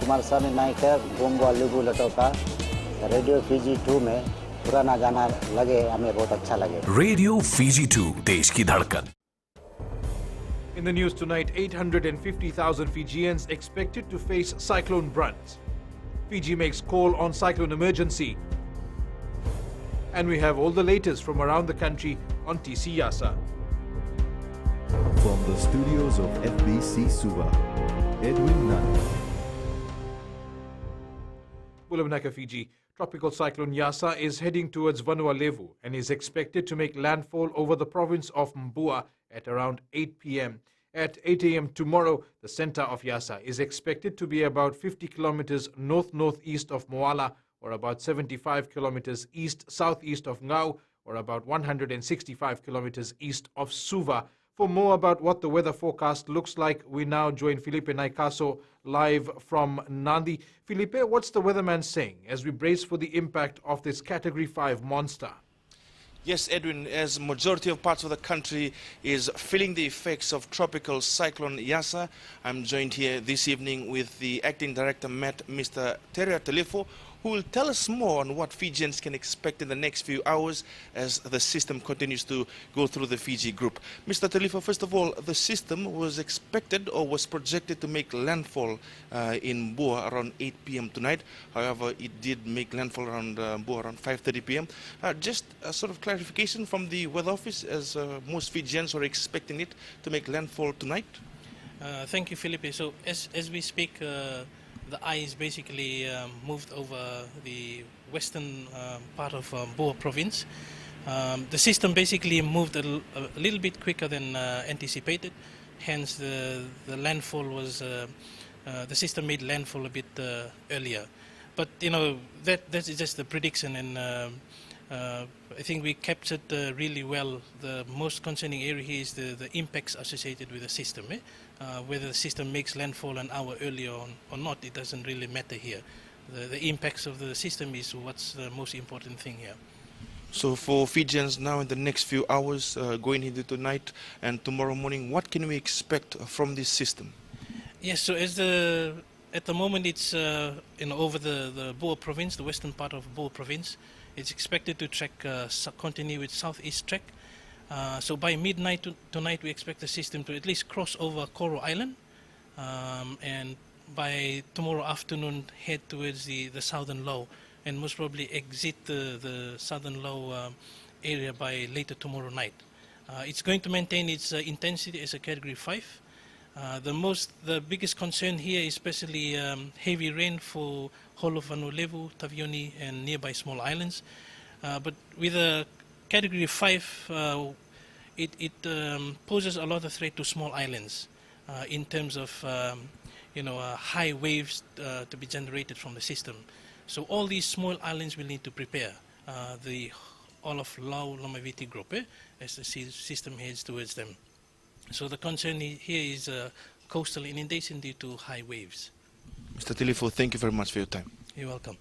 कुमार स्वामी नायक गोंगो लुगु लटोका radio Fiji 2 में पुराना गाना लगे हमें बहुत अच्छा लगे। रेडियो फीजी 2 देश की धड़कन। In the news tonight, 850,000 Fijians expected to face cyclone brunt. Fiji makes call on cyclone emergency. And we have all the latest from around the country on TC Yasa. From the studios of FBC Suva, Edwin Nandi. Bulawanaka, Fiji. Tropical cyclone Yasa is heading towards Vanuatu and is expected to make landfall over the province of Mbua at around 8 p.m. At 8 a.m. tomorrow, the center of Yasa is expected to be about 50 kilometers north-northeast of Moala, or about 75 kilometers east-southeast of Ngau, or about 165 kilometers east of Suva. For more about what the weather forecast looks like, we now join Felipe Naikaso live from Nandi. Felipe, what's the weatherman saying as we brace for the impact of this Category 5 monster? Yes, Edwin, as majority of parts of the country is feeling the effects of tropical cyclone Yasa, I'm joined here this evening with the Acting Director, Mr. Teria Telefo, who will tell us more on what Fijians can expect in the next few hours as the system continues to go through the Fiji group. Mr. Telefo, first of all, the system was expected or was projected to make landfall in Mbua around 8 p.m. tonight. However, it did make landfall around Mbua around 5:30 p.m. Just a sort of clarification from the weather office, as most Fijians are expecting it to make landfall tonight. Thank you, Felipe. So as we speak, the ice basically moved over the western part of Mbua province. The system basically moved a little bit quicker than anticipated. Hence, the landfall was the system made landfall a bit earlier. But you know that is just the prediction, and I think we captured really well. The most concerning area here is the impacts associated with the system. Whether the system makes landfall an hour earlier or not, it doesn't really matter here. The impacts of the system is what's the most important thing here. So for Fijians now in the next few hours, going into tonight and tomorrow morning, what can we expect from this system? Yes, so at the moment it's over the Boer province, the western part of Boer province. It's expected to continue with southeast track. So by midnight tonight, we expect the system to at least cross over Coral Island, and by tomorrow afternoon head towards the southern low, and most probably exit the southern low area by later tomorrow night. It's going to maintain its intensity as a Category 5. The biggest concern here is especially heavy rain for whole of Vanuatu, Tavioni, and nearby small islands. But with a Category 5, it poses a lot of threat to small islands in terms of high waves to be generated from the system. So all these small islands will need to prepare all of Lau Lomaviti group as the system heads towards them. So the concern here is coastal inundation due to high waves. Mr. Telefo, thank you very much for your time. You're welcome.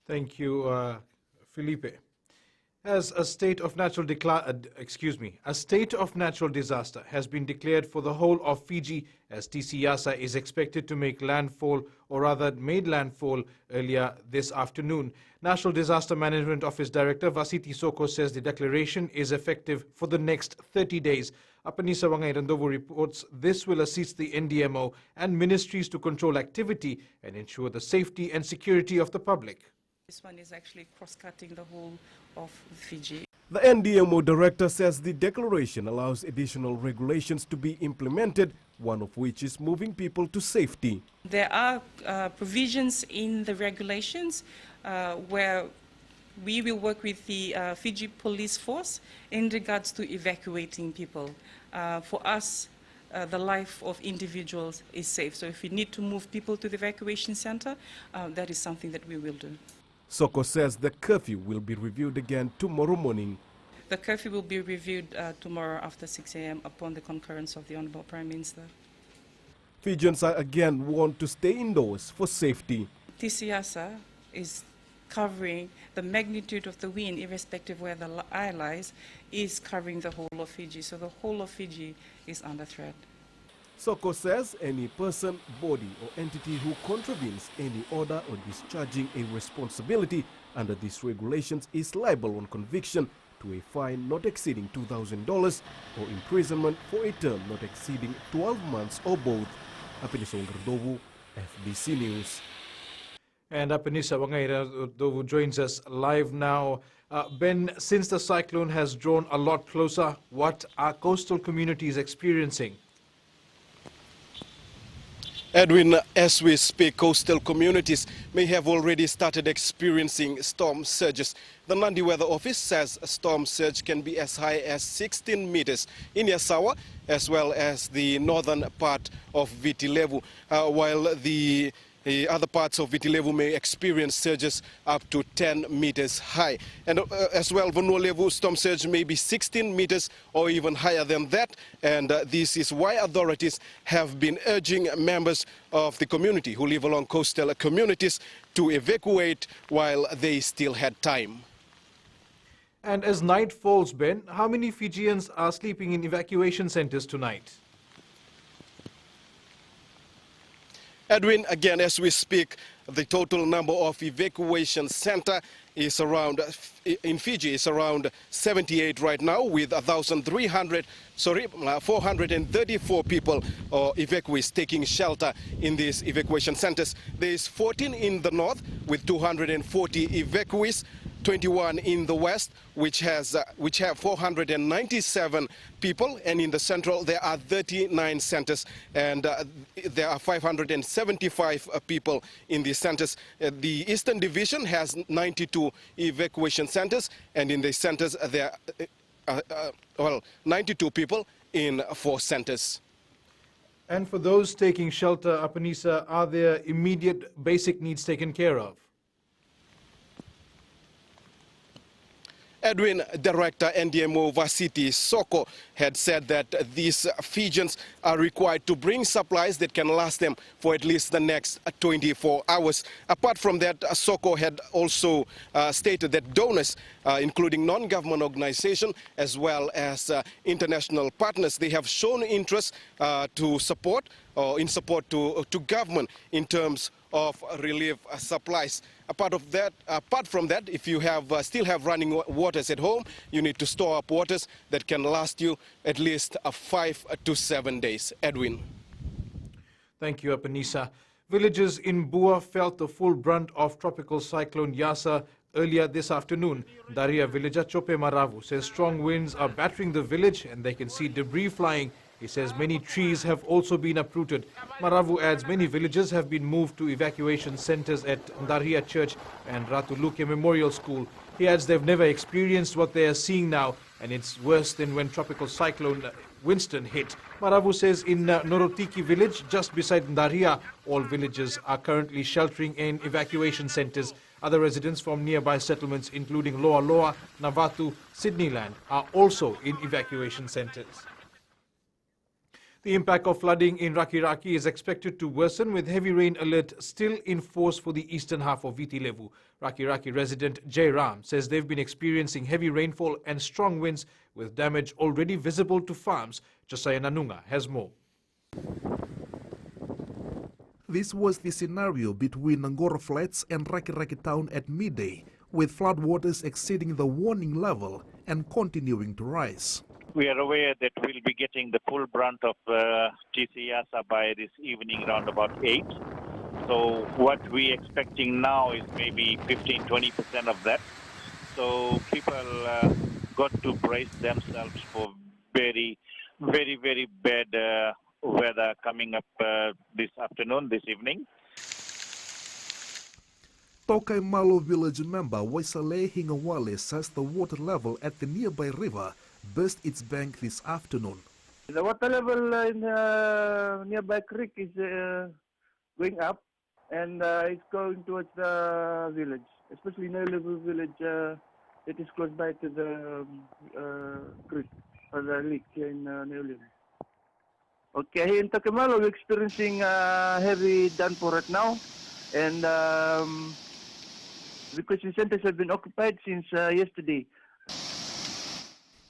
Thank you, Felipe. As a state of natural disaster has been declared for the whole of Fiji, as TC Yasa is expected to make landfall, or rather made landfall earlier this afternoon. National Disaster Management Office Director Vasiti Soko says the declaration is effective for the next 30 days. Apanisa Wangairandovu reports this will assist the NDMO and ministries to control activity and ensure the safety and security of the public. This one is actually cross-cutting the whole of Fiji. The NDMO director says the declaration allows additional regulations to be implemented, one of which is moving people to safety. There are provisions in the regulations where we will work with the Fiji police force in regards to evacuating people. For us, the life of individuals is safe. So if we need to move people to the evacuation center, that is something that we will do. Soko says the curfew will be reviewed again tomorrow morning. The curfew will be reviewed tomorrow after 6 a.m. upon the concurrence of the Honourable Prime Minister. Fijians are again warned to stay indoors for safety. TC Yasa is covering the magnitude of the wind, irrespective where the eye lies, is covering the whole of Fiji. So the whole of Fiji is under threat. Soko says any person, body or entity who contravenes any order or discharging a responsibility under these regulations is liable on conviction to a fine not exceeding $2,000 or imprisonment for a term not exceeding 12 months or both. Apenisa Ngardovu, FBC News. And Apenisa Wangaira joins us live now. Ben, since the cyclone has drawn a lot closer, what are coastal communities experiencing? Edwin, as we speak, coastal communities may have already started experiencing storm surges. The Nandi Weather Office says a storm surge can be as high as 16 meters in Yasawa, as well as the northern part of Vitilevu, while the other parts of Vitilevu may experience surges up to 10 meters high. And as well, Vanuatu storm surge may be 16 meters or even higher than that. And this is why authorities have been urging members of the community who live along coastal communities to evacuate while they still had time. And as night falls, Ben, how many Fijians are sleeping in evacuation centers tonight? Edwin, again, as we speak, the total number of evacuation center is around, in Fiji, is around 78 right now, with 434 people or evacuees taking shelter in these evacuation centers. There is 14 in the north with 240 evacuees, 21 in the west, which have 497 people, and in the central there are 39 centers, and there are 575 people in these centers. The Eastern Division has 92 evacuation centers, and in the centers there are 92 people in 4 centers. And for those taking shelter, Apenisa, are there immediate basic needs taken care of? Edwin, Director NDMO Vasiti Soko, had said that these Fijians are required to bring supplies that can last them for at least the next 24 hours. Apart from that, Soko had also stated that donors, including non-government organizations as well as international partners, they have shown interest to support or in support to government in terms of relief supplies. Apart from that, if you still have running waters at home, you need to store up waters that can last you at least 5 to 7 days. Edwin. Thank you, Apenisa. Villagers in Bua felt the full brunt of tropical cyclone Yasa earlier this afternoon. Daria villager Chope Maravu says strong winds are battering the village and they can see debris flying. He says many trees have also been uprooted. Maravu adds many villages have been moved to evacuation centers at Daria Church and Ratuluke Memorial School. He adds they've never experienced what they are seeing now, and it's worse than when tropical cyclone Winston hit. Maravu says in Norotiki village, just beside Daria, all villagers are currently sheltering in evacuation centers. Other residents from nearby settlements, including Loa Loa, Navatu, Sydneyland, are also in evacuation centers. The impact of flooding in Raki is expected to worsen, with heavy rain alert still in force for the eastern half of Vitilevu. Raki resident Jay Ram says they've been experiencing heavy rainfall and strong winds, with damage already visible to farms. Josiah Nanunga has more. This was the scenario between Ngoro Flats and Raki town at midday, with floodwaters exceeding the warning level and continuing to rise. We are aware that we'll be getting the full brunt of TC Yasa by this evening around about 8. So what we're expecting now is maybe 15-20% of that. So people got to brace themselves for very, very, very bad weather coming up this afternoon, this evening. Tokai Malo village member Waisale Hingawale says the water level at the nearby river burst its bank this afternoon. The water level in nearby creek is going up, and it's going towards the village, especially Neulevu village that is close by to the creek or the lake in Neulevu. Okay, here in Tokai-Malo we're experiencing heavy downpour right now, and evacuation centers have been occupied since yesterday.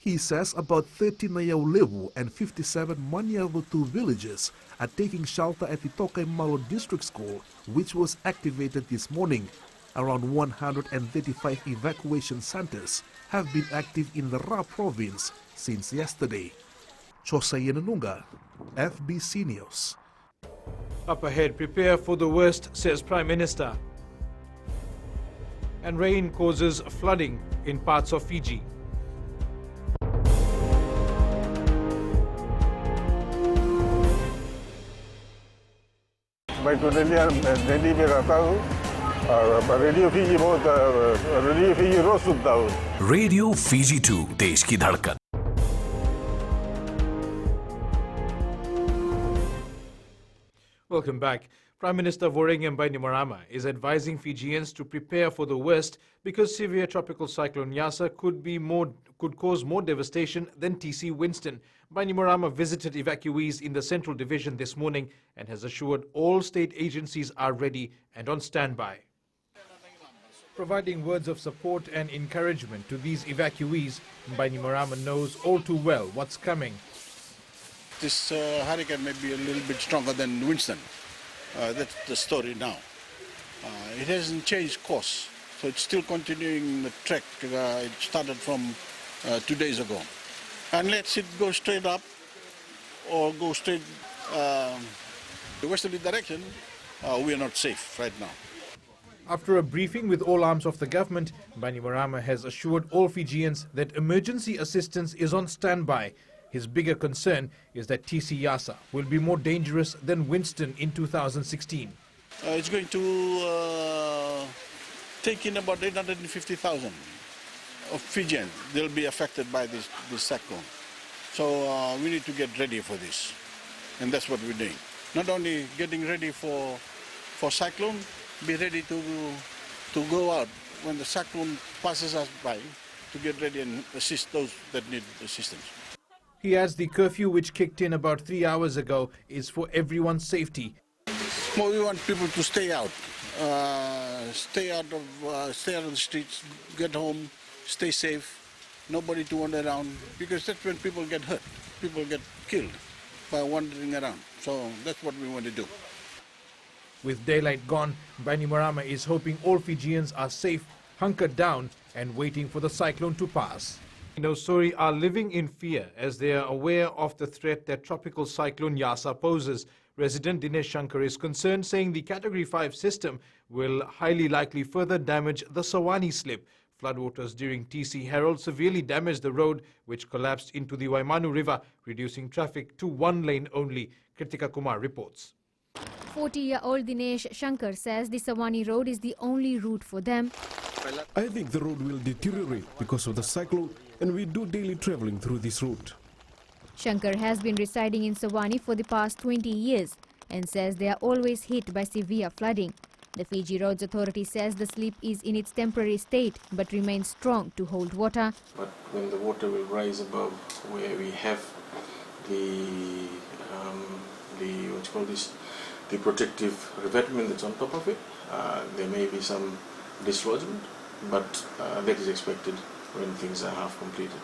He says about 30 Nayaulevu and 57 Maniavu 2 villages are taking shelter at the Tokai Malo District School, which was activated this morning. Around 135 evacuation centers have been active in the Ra province since yesterday. Chosayenanunga, FBC News. Up ahead, prepare for the worst, says Prime Minister. And rain causes flooding in parts of Fiji. Baik tu dia jadi dia tahu radio Fiji बहुत radio Fiji रोज सुनता हूँ radio Fiji 2 देश की धड़कन. Welcome back. Prime Minister Voreqe Bainimarama is advising Fijians to prepare for the worst because severe tropical cyclone Yasa could cause more devastation than TC Winston. Bainimarama visited evacuees in the Central Division this morning and has assured all state agencies are ready and on standby. Providing words of support and encouragement to these evacuees, Bainimarama knows all too well what's coming. This hurricane may be a little bit stronger than Winston. That's the story now. It hasn't changed course, so it's still continuing the trek. It started from 2 days ago. Unless it goes straight up or go straight the westerly direction, we are not safe right now. After a briefing with all arms of the government, Bainimarama has assured all Fijians that emergency assistance is on standby. His bigger concern is that TC Yasa will be more dangerous than Winston in 2016. It's going to take in about 850,000 of Fijians. They'll be affected by this cyclone. So we need to get ready for this. And that's what we're doing. Not only getting ready for cyclone, be ready to go out when the cyclone passes us by to get ready and assist those that need assistance. He adds the curfew, which kicked in about 3 hours ago, is for everyone's safety. Well, we want people to stay out, stay out of the streets, get home, stay safe, nobody to wander around, because that's when people get hurt, people get killed by wandering around. So that's what we want to do. With daylight gone, Bainimarama is hoping all Fijians are safe, hunkered down and waiting for the cyclone to pass. Nosori are living in fear as they are aware of the threat that tropical cyclone Yasa poses. Resident Dinesh Shankar is concerned, saying the Category 5 system will highly likely further damage the Sawani slip. Floodwaters during TC Herald severely damaged the road, which collapsed into the Waimanu River, reducing traffic to one lane only. Kritika Kumar reports. 40-year-old Dinesh Shankar says the Sawani road is the only route for them. I think the road will deteriorate because of the cyclone, and we do daily traveling through this route. Shankar has been residing in Sawani for the past 20 years and says they are always hit by severe flooding. The Fiji Roads Authority says the slip is in its temporary state but remains strong to hold water. But when the water will rise above where we have the protective revetment that's on top of it, there may be some dislodgement, but that is expected when things are half completed.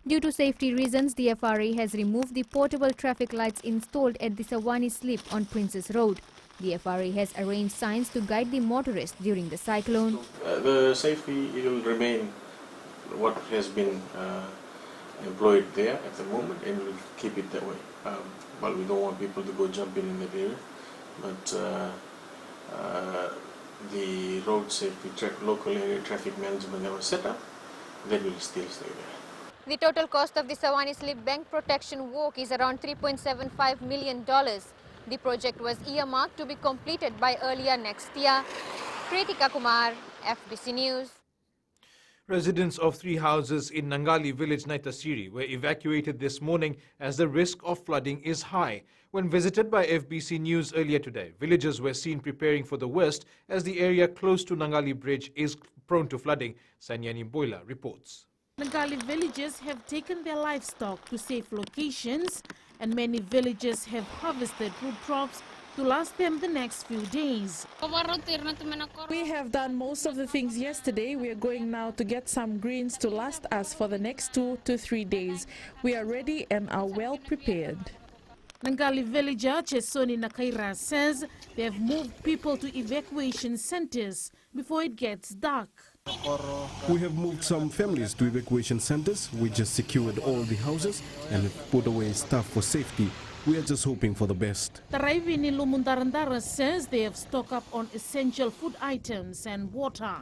Due to safety reasons, the FRA has removed the portable traffic lights installed at the Sawani slip on Princess Road. The FRA has arranged signs to guide the motorists during the cyclone. The safety will remain what has been employed there at the moment, and we'll keep it that way. Well, we don't want people to go jumping in that area, but the road safety local area traffic management that was set up, that will still stay there. The total cost of the Sawani Slip Bank Protection Walk is around $3.75 million. The project was earmarked to be completed by earlier next year. Kritika Kumar, FBC News. Residents of 3 houses in Nangali village, Naitasiri, were evacuated this morning as the risk of flooding is high. When visited by FBC News earlier today, villagers were seen preparing for the worst as the area close to Nangali Bridge is prone to flooding. Sanyani Boila reports. Nangali villagers have taken their livestock to safe locations, and many villagers have harvested root crops to last them the next few days. We have done most of the things yesterday. We are going now to get some greens to last us for the next 2 to 3 days. We are ready and are well prepared. Nangali villager Chesoni Nakaira says they have moved people to evacuation centers before it gets dark. We have moved some families to evacuation centers. We just secured all the houses and have put away staff for safety. We are just hoping for the best. Taraivini Lumundarandara says they have stocked up on essential food items and water.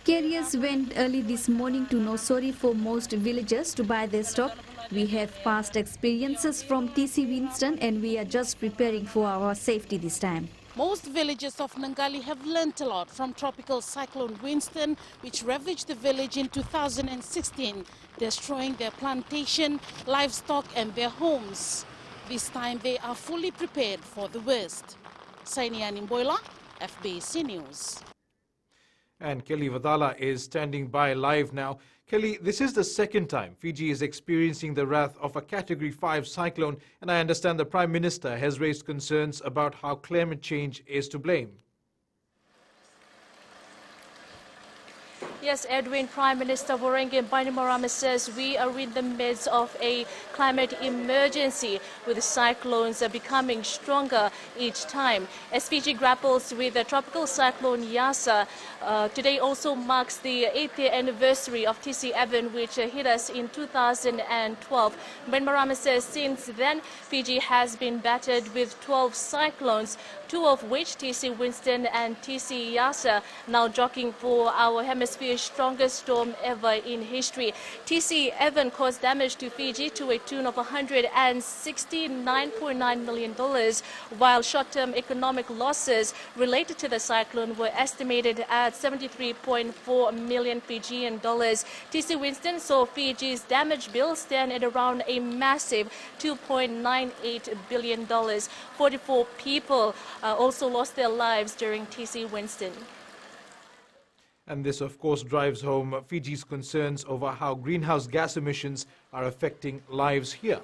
Carriers went early this morning to Nosori for most villagers to buy their stock. We have past experiences from TC Winston and we are just preparing for our safety this time. Most villages of Nangali have learnt a lot from tropical cyclone Winston, which ravaged the village in 2016, destroying their plantation, livestock and their homes. This time they are fully prepared for the worst. Sainian Imboila, FBC News. And Kelly Vadala is standing by live now. Kelly, this is the second time Fiji is experiencing the wrath of a Category 5 cyclone, and I understand the Prime Minister has raised concerns about how climate change is to blame. Yes, Edwin, Prime Minister Vorengen Bainimarama says we are in the midst of a climate emergency, with cyclones becoming stronger each time. As Fiji grapples with the tropical cyclone Yasa, today also marks the 8th year anniversary of TC Evan, which hit us in 2012. Bainimarama says since then, Fiji has been battered with 12 cyclones, 2 of which, TC Winston and TC Yasa, now jockeying for our hemisphere's strongest storm ever in history. TC Evan caused damage to Fiji to a tune of $169.9 million, while short-term economic losses related to the cyclone were estimated at 73.4 million Fijian dollars. TC Winston saw Fiji's damage bill stand at around a massive $2.98 billion. 44 people also lost their lives during TC Winston. And this, of course, drives home Fiji's concerns over how greenhouse gas emissions are affecting lives here.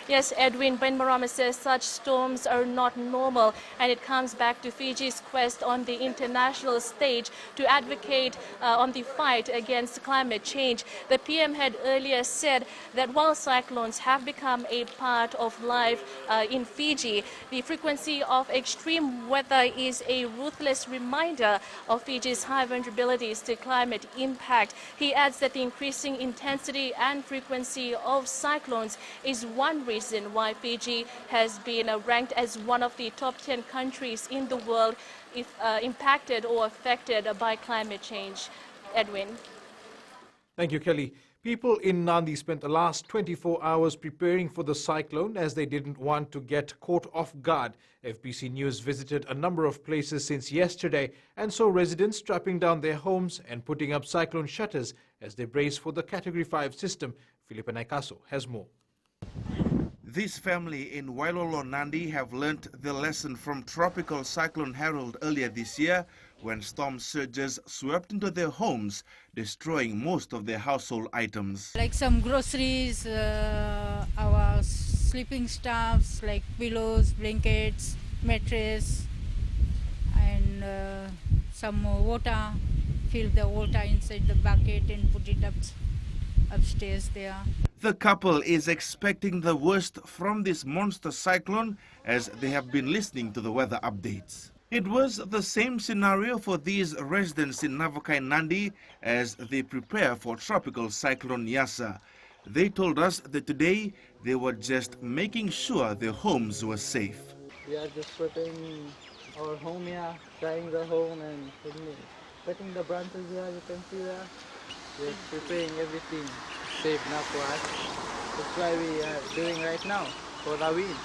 Yes, Edwin, Bainimarama says such storms are not normal, and it comes back to Fiji's quest on the international stage to advocate on the fight against climate change. The PM had earlier said that while cyclones have become a part of life in Fiji, the frequency of extreme weather is a ruthless reminder of Fiji's high vulnerabilities to climate impact. He adds that the increasing intensity and frequency of cyclones is one reason why Fiji has been ranked as one of the top 10 countries in the world impacted or affected by climate change. Edwin. Thank you, Kelly. People in Nandi spent the last 24 hours preparing for the cyclone as they didn't want to get caught off guard. FBC News visited a number of places since yesterday and saw residents strapping down their homes and putting up cyclone shutters as they brace for the Category 5 system. Philippa Naikaso has more. This family in Wailolo, Nandi have learnt the lesson from Tropical Cyclone Harold earlier this year when storm surges swept into their homes, destroying most of their household items. Like some groceries, our sleeping stuffs like pillows, blankets, mattress, and some water. Fill the water inside the bucket and put it upstairs there. The couple is expecting the worst from this monster cyclone as they have been listening to the weather updates. It was the same scenario for these residents in Navakai, Nandi as they prepare for Tropical Cyclone Yasa. They told us that today they were just making sure their homes were safe. We are just putting our home here, drying the home and putting the branches here, you can see there. We're preparing everything safe now for us. That's why we are doing right now for the wind.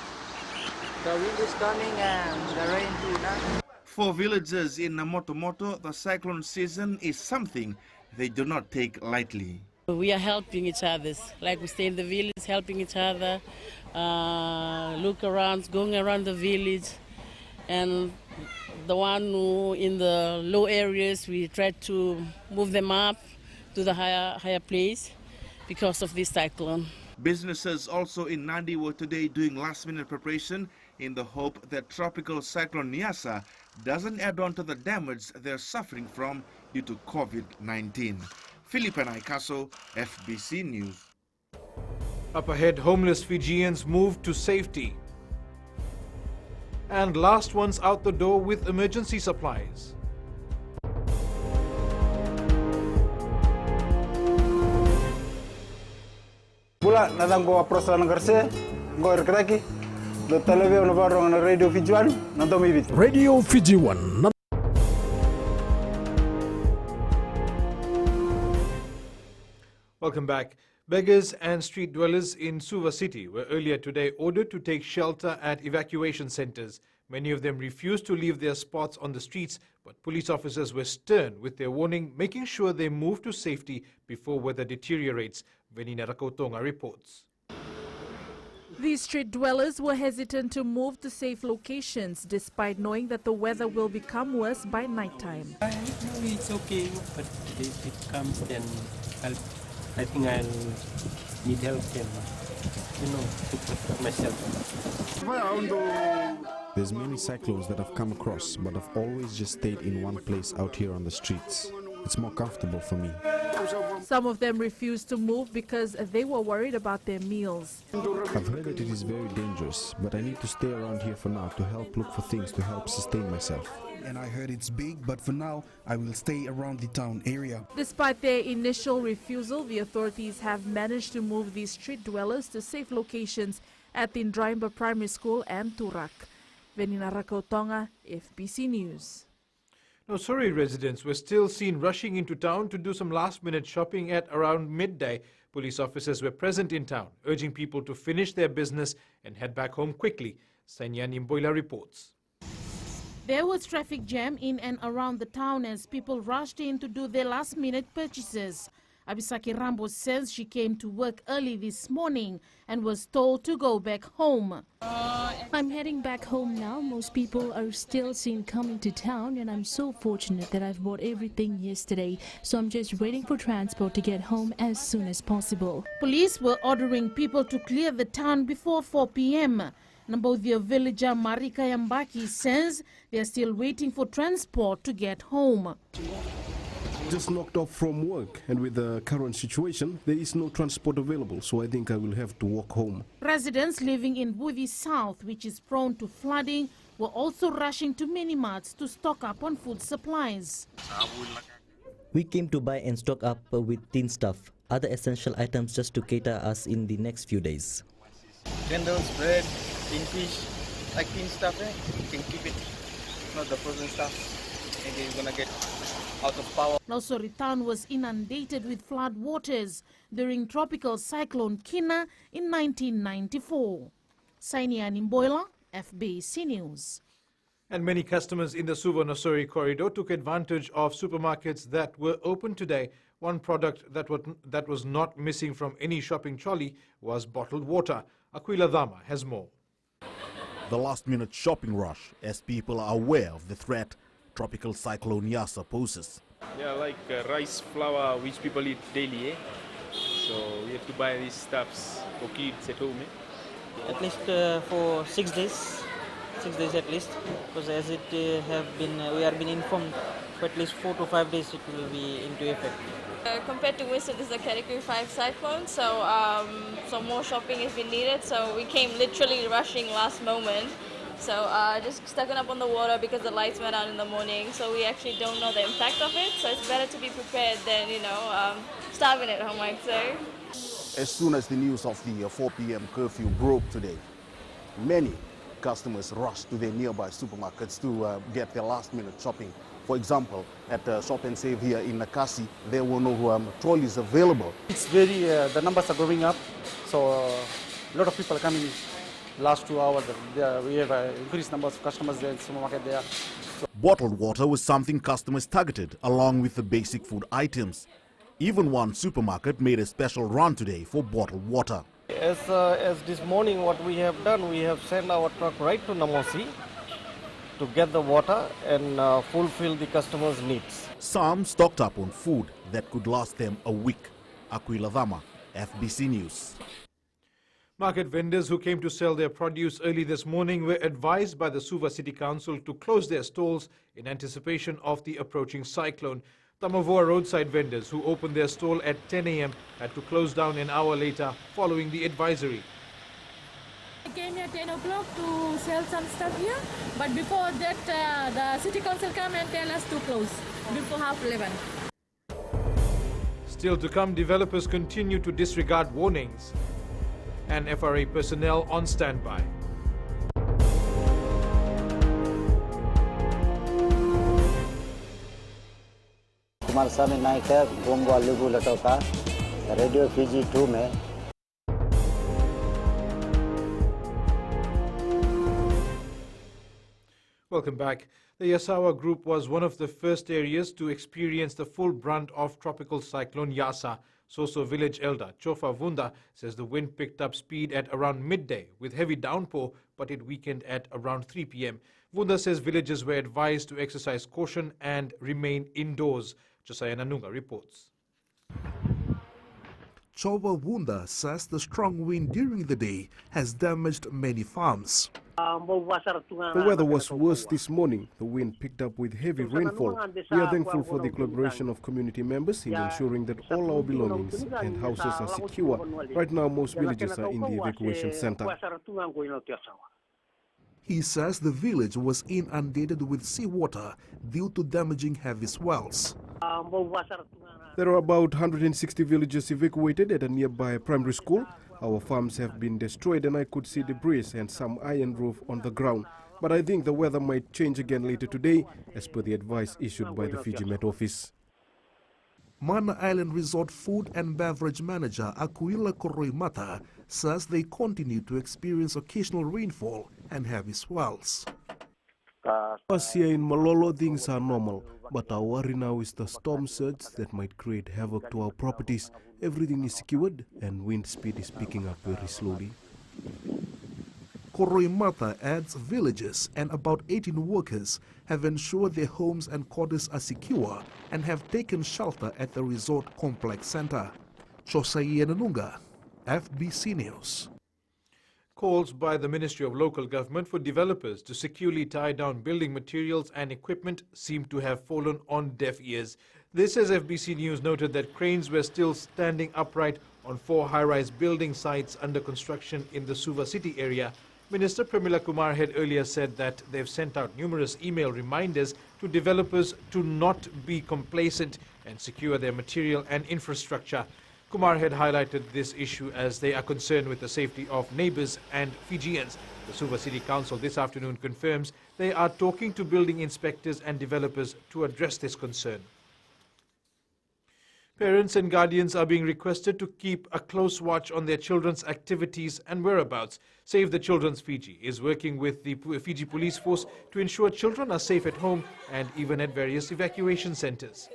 The wind is coming and the rain too now. For villagers in Namotomoto, the cyclone season is something they do not take lightly. We are helping each other. Like we stay in the village, helping each other, look around, going around the village. And the one who in the low areas, we try to move them up to the higher place because of this cyclone. Businesses also in Nandi were today doing last-minute preparation in the hope that tropical cyclone Yasa doesn't add on to the damage they're suffering from due to COVID-19. Philip and Ikaso, FBC News. Up ahead, homeless Fijians move to safety. And last ones out the door with emergency supplies. Pula nadang ko approach lang kerse, go erkraki, do television na barong na Radio Fiji 1, nanto mibit. Radio Fiji 1. Welcome back. Beggars and street dwellers in Suva City were earlier today ordered to take shelter at evacuation centers. Many of them refused to leave their spots on the streets, but police officers were stern with their warning, making sure they move to safety before weather deteriorates. Venina Rakotonga reports. These street dwellers were hesitant to move to safe locations despite knowing that the weather will become worse by nighttime. I know it's okay, but if it comes, then I think I'll need help and, to protect myself. There's many cyclones that I've come across, but I've always just stayed in one place out here on the streets. It's more comfortable for me. Some of them refused to move because they were worried about their meals. I've heard that it is very dangerous, but I need to stay around here for now to help look for things to help sustain myself. And I heard it's big, but for now, I will stay around the town area. Despite their initial refusal, the authorities have managed to move these street dwellers to safe locations at the Ndrimba Primary School and Turak. Venina Rakotonga, FBC News. Now, Surrey residents were still seen rushing into town to do some last-minute shopping at around midday. Police officers were present in town, urging people to finish their business and head back home quickly. Sanyan Imboila reports. There was traffic jam in and around the town as people rushed in to do their last-minute purchases. Abisaki Rambo says she came to work early this morning and was told to go back home. I'm heading back home now. Most people are still seen coming to town, and I'm so fortunate that I've bought everything yesterday. So I'm just waiting for transport to get home as soon as possible. Police were ordering people to clear the town before 4 p.m. Nambodia villager Marika Yambaki says they are still waiting for transport to get home. Just knocked off from work, and with the current situation, there is no transport available, so I think I will have to walk home. Residents living in Budi South, which is prone to flooding, were also rushing to mini-marts to stock up on food supplies. We came to buy and stock up with tin stuff, other essential items just to cater us in the next few days. Candles, bread, tin fish, like tin stuff, you can keep it, not the frozen stuff, and you're gonna get out of power. Nausori town was inundated with flood waters during tropical cyclone Kina in 1994. Sainian Imboila, FBC News. And many customers in the Suva-Nosori corridor took advantage of supermarkets that were open today. One product that was not missing from any shopping trolley was bottled water. Aquila Dama has more. The last-minute shopping rush as people are aware of the threat tropical cyclone Yasa poses. Yeah, like rice, flour, which people eat daily, eh? So we have to buy these stuffs for kids at home. Eh? At least for 6 days. 6 days at least, because as it we have been informed for at least 4 to 5 days it will be into effect. Compared to Winston, this is a Category 5 cyclone, so more shopping has been needed. So we came literally rushing last moment. So just stocking up on the water because the lights went out in the morning. So we actually don't know the impact of it. So it's better to be prepared than, starving at home, I'd say. As soon as the news of the 4 p.m. curfew broke today, many customers rushed to their nearby supermarkets to get their last-minute shopping. For example, at Shop and Save here in Nakasi, there were no trolleys available. It's very, the numbers are going up, so a lot of people are coming last 2 hours. We have increased numbers of customers there in the supermarket there. Bottled water was something customers targeted along with the basic food items. Even one supermarket made a special run today for bottled water. As this morning what we have done, we have sent our truck right to Namosi to get the water and fulfill the customers' needs. Some stocked up on food that could last them a week. Aquila Dama, FBC News. Market vendors who came to sell their produce early this morning were advised by the Suva City Council to close their stalls in anticipation of the approaching cyclone. Tamavoa roadside vendors who opened their stall at 10 a.m. had to close down an hour later following the advisory. I came here 10 o'clock to sell some stuff here, but before that the City Council come and tell us to close before 11:30. Still to come, developers continue to disregard warnings and FRA personnel on standby. Kumar स्वामी नायक है गोंगवा लेबू लटो का radio Fiji 2 में। Welcome back. The Yasawa group was one of the first areas to experience the full brunt of tropical cyclone Yasa. Soso village elder Chofa Vunda says the wind picked up speed at around midday with heavy downpour, but it weakened at around 3 p.m. Vunda says villagers were advised to exercise caution and remain indoors. Josiah Nanunga reports. Chowa Vunda says the strong wind during the day has damaged many farms. The weather was worse this morning. The wind picked up with heavy rainfall. We are thankful for the collaboration of community members in ensuring that all our belongings and houses are secure. Right now, most villagers are in the evacuation center. He says the village was inundated with seawater due to damaging heavy swells. There are about 160 villagers evacuated at a nearby primary school. Our farms have been destroyed and I could see debris and some iron roof on the ground. But I think the weather might change again later today, as per the advice issued by the Fiji Met Office. Mana Island Resort Food and Beverage Manager Akuila Koroimata says they continue to experience occasional rainfall and heavy swells. Us here in Malolo, things are normal, but our worry now is the storm surge that might create havoc to our properties. Everything is secured and wind speed is picking up very slowly. Koroimata adds villages and about 18 workers have ensured their homes and quarters are secure and have taken shelter at the resort complex center. Josiah Nanunga, FBC News. Calls by the Ministry of Local Government for developers to securely tie down building materials and equipment seem to have fallen on deaf ears. This, as FBC News noted, that cranes were still standing upright on 4 high-rise building sites under construction in the Suva City area. Minister Premila Kumar had earlier said that they've sent out numerous email reminders to developers to not be complacent and secure their material and infrastructure. Kumar had highlighted this issue as they are concerned with the safety of neighbors and Fijians. The Suva City Council this afternoon confirms they are talking to building inspectors and developers to address this concern. Parents and guardians are being requested to keep a close watch on their children's activities and whereabouts. Save the Children's Fiji is working with the Fiji Police Force to ensure children are safe at home and even at various evacuation centers.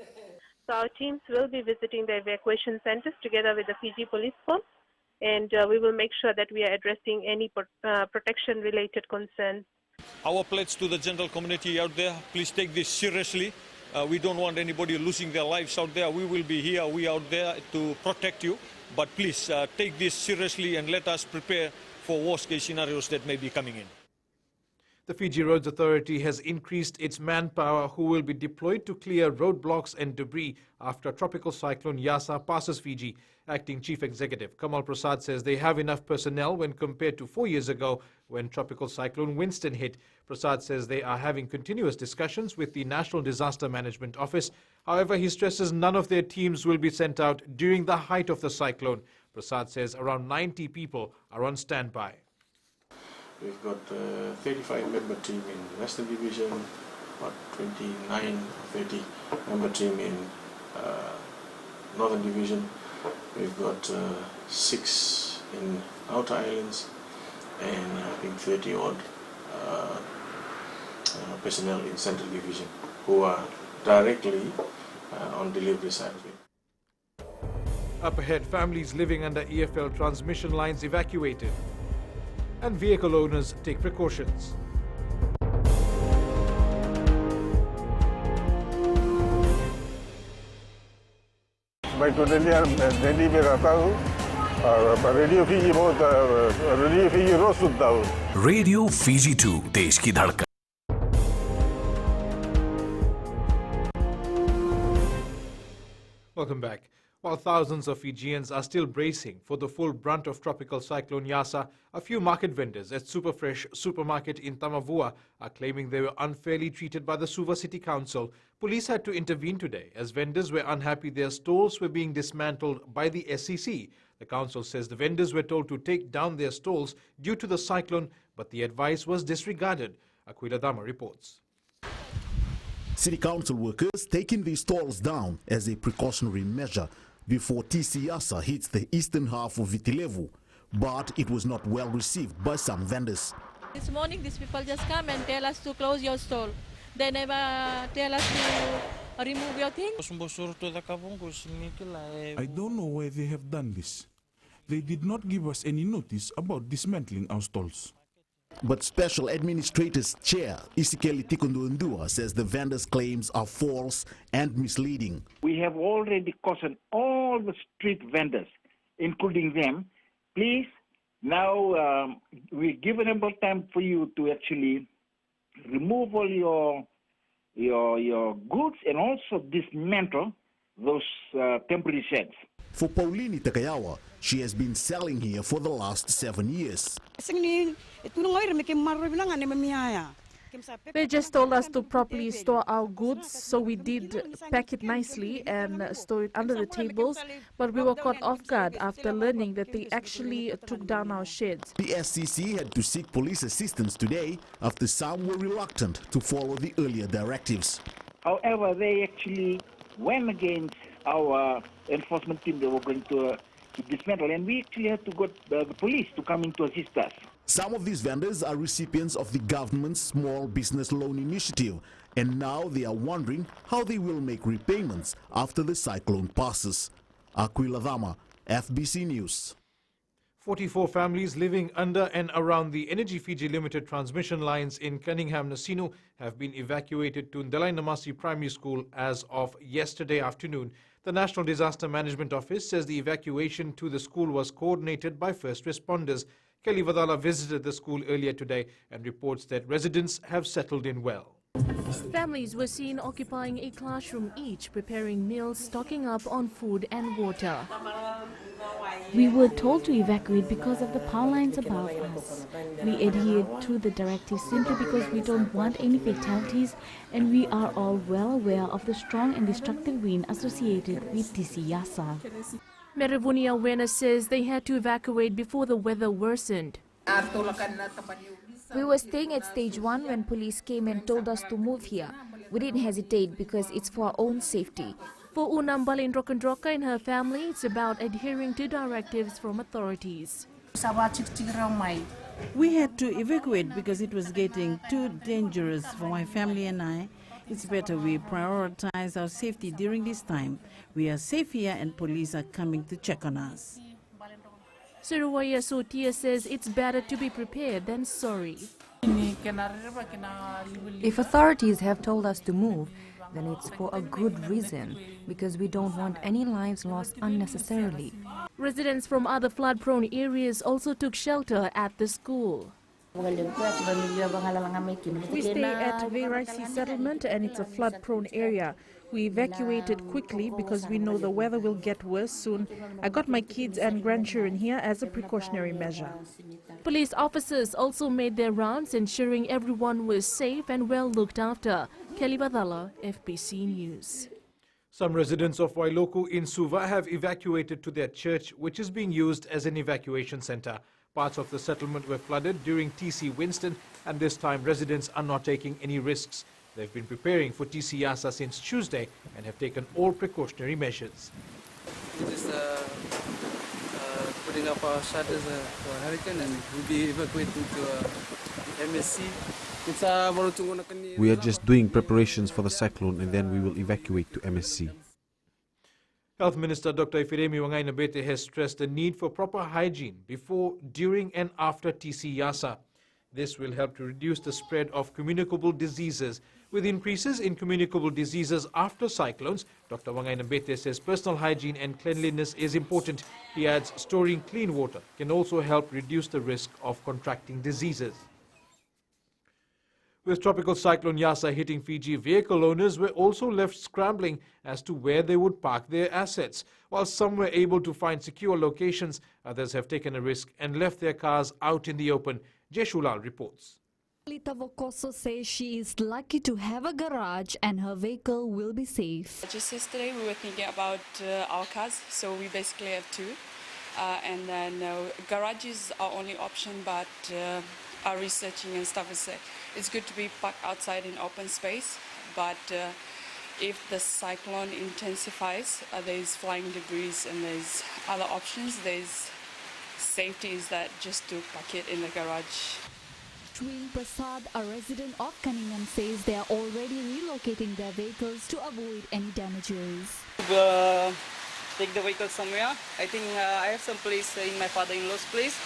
So our teams will be visiting the evacuation centers together with the Fiji Police Force, and we will make sure that we are addressing any protection-related concerns. Our pledge to the general community out there, please take this seriously. We don't want anybody losing their lives out there. We will be here, we out there to protect you. But please take this seriously and let us prepare for worst-case scenarios that may be coming in. The Fiji Roads Authority has increased its manpower who will be deployed to clear roadblocks and debris after tropical cyclone Yasa passes Fiji. Acting Chief Executive Kamal Prasad says they have enough personnel when compared to 4 years ago when tropical cyclone Winston hit. Prasad says they are having continuous discussions with the National Disaster Management Office. However, he stresses none of their teams will be sent out during the height of the cyclone. Prasad says around 90 people are on standby. We've got a 35-member team in Western Division, about 29 or 30 member team in Northern Division. We've got 6 in Outer Islands and I think 30 odd personnel in Central Division who are directly on delivery side of it. Up ahead, families living under EFL transmission lines evacuated, and vehicle owners take precautions. मैं totally Delhi में रहता हूँ radio Fiji बहुत radio Fiji रोज सुनता हूँ. Radio Fiji 2 देश की धड़कन. Welcome back. While thousands of Fijians are still bracing for the full brunt of tropical cyclone Yasa, a few market vendors at Superfresh supermarket in Tamavua are claiming they were unfairly treated by the Suva City Council. Police had to intervene today as vendors were unhappy their stalls were being dismantled by the SCC. The council says the vendors were told to take down their stalls due to the cyclone, but the advice was disregarded. Aquila Dama reports. City Council workers taking these stalls down as a precautionary measure before TC Yasa hits the eastern half of Vitilevu, but it was not well received by some vendors. This morning, these people just come and tell us to close your stall. They never tell us to remove your things. I don't know why they have done this. They did not give us any notice about dismantling our stalls. But Special Administrators Chair Isikeli Tikundundua says the vendors' claims are false and misleading. We have already cautioned all the street vendors, including them. Please, now we're giving ample time for you to actually remove all your goods and also dismantle those temporary sheds. For Paulini Takayawa, she has been selling here for the last 7 years. They just told us to properly store our goods, so we did pack it nicely and store it under the tables, but we were caught off guard after learning that they actually took down our sheds. The SCC had to seek police assistance today after some were reluctant to follow the earlier directives. However, they actually went against our enforcement team. They were going to dismantle, and we actually had to get the police to come in to assist us. Some of these vendors are recipients of the government's Small Business Loan Initiative, and now they are wondering how they will make repayments after the cyclone passes. Aquila Dama, FBC News. 44 families living under and around the Energy Fiji Limited transmission lines in Cunningham, Nasinu have been evacuated to Ndalai Namasi Primary School as of yesterday afternoon. The National Disaster Management Office says the evacuation to the school was coordinated by first responders. Kelly Vadala visited the school earlier today and reports that residents have settled in well. Families were seen occupying a classroom each, preparing meals, stocking up on food and water. We were told to evacuate because of the power lines above us. We adhered to the directive simply because we don't want any fatalities, and we are all well aware of the strong and destructive wind associated with TC Yasa. Merivuni Awareness says they had to evacuate before the weather worsened. We were staying at stage 1 when police came and told us to move here. We didn't hesitate because it's for our own safety. For Unam Balindrokandroka and her family, it's about adhering to directives from authorities. We had to evacuate because it was getting too dangerous for my family and I. It's better we prioritize our safety during this time. We are safe here and police are coming to check on us. Suruwaya Sotia says it's better to be prepared than sorry. If authorities have told us to move, then it's for a good reason, because we don't want any lives lost unnecessarily. Residents from other flood-prone areas also took shelter at the school. We stay at Vairaisi settlement and it's a flood-prone area. We evacuated quickly because we know the weather will get worse soon. I got my kids and grandchildren here as a precautionary measure. Police officers also made their rounds, ensuring everyone was safe and well looked after. Kelly Badala, FBC News. Some residents of Wailoku in Suva have evacuated to their church, which is being used as an evacuation center. Parts of the settlement were flooded during TC Winston, and this time residents are not taking any risks. They've been preparing for TC Yasa since Tuesday and have taken all precautionary measures. We're just putting up our shutters for a hurricane, and we'll be evacuating to MSC. We are just doing preparations for the cyclone, and then we will evacuate to MSC. Health Minister Dr. Ifiremi Wangainabete has stressed the need for proper hygiene before, during and after TC Yasa. This will help to reduce the spread of communicable diseases. With increases in communicable diseases after cyclones, Dr. Wangai Nambete says personal hygiene and cleanliness is important. He adds storing clean water can also help reduce the risk of contracting diseases. With Tropical Cyclone Yasa hitting Fiji, vehicle owners were also left scrambling as to where they would park their assets. While some were able to find secure locations, others have taken a risk and left their cars out in the open. Jeshulal reports. Lita Vokoso says she is lucky to have a garage and her vehicle will be safe. Just yesterday we were thinking about our cars, so we basically have two. And then garage is our only option, but our researching and stuff is it's good to be parked outside in open space. But if the cyclone intensifies, there's flying debris and there's other options. There's safety is that just to park it in the garage. Twin Prasad, a resident of Cunningham, says they are already relocating their vehicles to avoid any damages. Take the vehicle somewhere. I think I have some place in my father-in-law's place.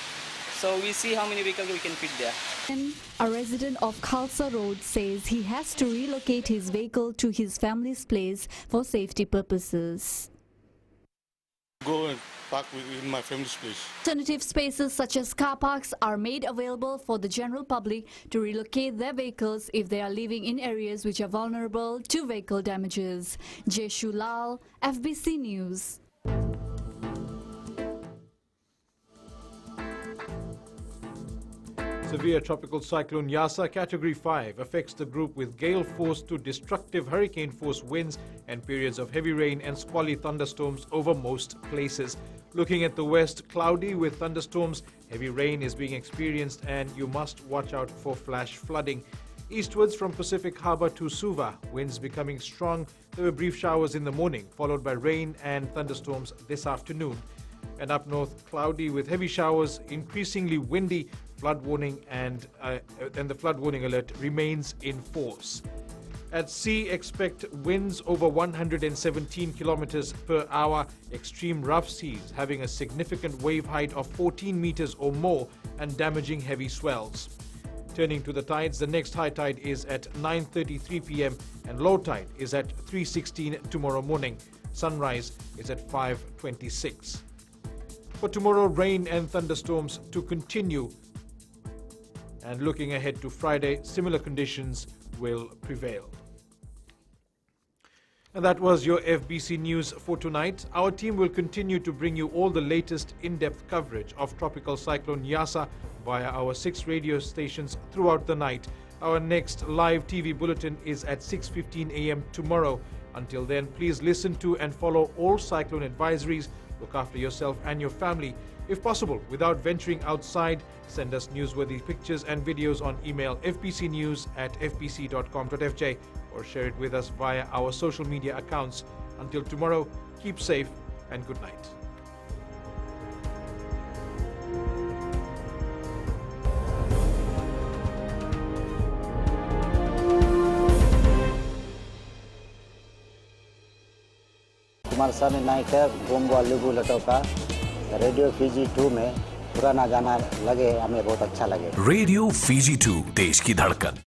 So we see how many vehicles we can fit there. And a resident of Khalsa Road says he has to relocate his vehicle to his family's place for safety purposes. Go and park in my family's place. Alternative spaces such as car parks are made available for the general public to relocate their vehicles if they are living in areas which are vulnerable to vehicle damages. Jeshu Lal, FBC News. Severe tropical cyclone Yasa, Category 5, affects the group with gale force to destructive hurricane force winds and periods of heavy rain and squally thunderstorms over most places. Looking at the west, cloudy with thunderstorms, heavy rain is being experienced and you must watch out for flash flooding. Eastwards from Pacific Harbour to Suva, winds becoming strong. There were brief showers in the morning, followed by rain and thunderstorms this afternoon. And up north, cloudy with heavy showers, increasingly windy, flood warning and the flood warning alert remains in force. At sea, expect winds over 117 kilometers per hour, extreme rough seas having a significant wave height of 14 meters or more and damaging heavy swells. Turning to the tides, the next high tide is at 9:33 p.m. and low tide is at 3:16 tomorrow morning. Sunrise is at 5:26. For tomorrow, rain and thunderstorms to continue. And looking ahead to Friday, similar conditions will prevail. And that was your FBC News for tonight. Our team will continue to bring you all the latest in-depth coverage of Tropical Cyclone Yasa via our 6 radio stations throughout the night. Our next live TV bulletin is at 6:15 a.m. tomorrow. Until then, please listen to and follow all cyclone advisories. Look after yourself and your family. If possible, without venturing outside, send us newsworthy pictures and videos on email fbcnews@fbc.com.fj or share it with us via our social media accounts. Until tomorrow, keep safe and good night. Kumar साहब ने नायक है गोंगवा लेबू लटोका radio Fiji 2 में पुराना गाना लगे हमें बहुत अच्छा लगे। रेडियो फीजी 2 देश की धड़कन।